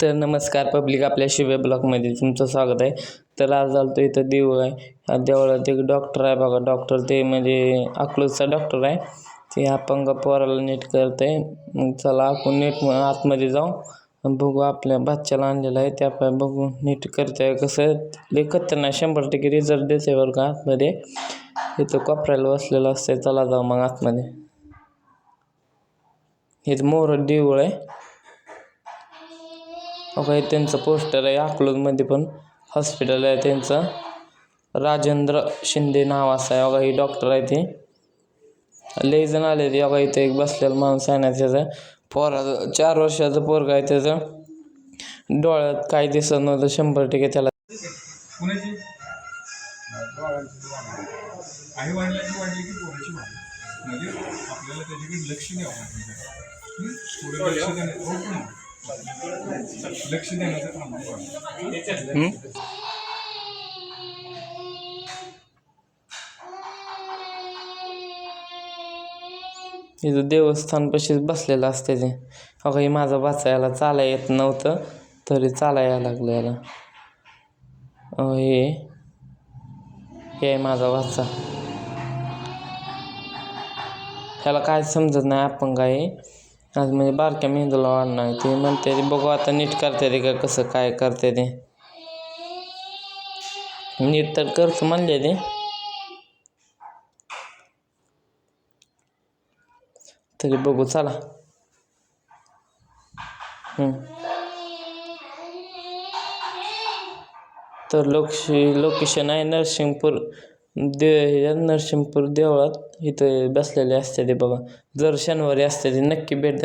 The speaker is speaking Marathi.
तर नमस्कार पब्लिक, आपल्या शिवे ब्लॉगमध्ये तुमचं स्वागत आहे. तर आज आलो इथं देऊळ आहे. या देवळात एक डॉक्टर आहे बघा. डॉक्टर ते म्हणजे अकलूजचा डॉक्टर आहे. ते अपंग पोराला नीट करत आहे. मग चला आपण नीट आतमध्ये जाऊ बघू. आपल्या बाচ্চাला आणलेलं आहे ते आपल्याला बघू नीट करते आहे कसं. लेखत नाही 100% रिझल्ट देते बरं का. आतमध्ये इथं कोपऱ्याला बसलेलं असते. चला जाऊ मग आतमध्ये. हे मोर देऊळ आहे. हे त्यांचं पोस्टर आहे. अकलूजमध्ये पण हॉस्पिटल आहे त्यांचं. राजेंद्र शिंदे नाव असं आहे. बघा ही डॉक्टर आहे ते. लई जण आले ते. बघा इथे एक बसलेला माणूस आहे ना, त्याचं पोरा 4 वर्षाचं पोरगा आहे. त्याचं डोळ्यात काय दिसत नव्हतं. 100% त्याला लक्ष देण्याचं काम इथं देवस्थान पशीच बसलेलं असते ते. अगं हे माझा वाचा याला चाला येत नव्हतं तरी चाला यायला लागलं याला. हे माझा वाचा. ह्याला काय समजत नाही. आपण काय आज म्हणजे बारक्या मेंदूला वाढणार ते म्हणते. बघू आता नीट करते ते का कसं काय करते ते. नीट तर करतो म्हणले ते. तरी बघू चला. तर लोकेशन आहे नरसिंगपूर नरसिंगपूर देवळात. इथं बसलेले असते ते बघा. जर शनिवारी असते ते नक्की भेट द्या.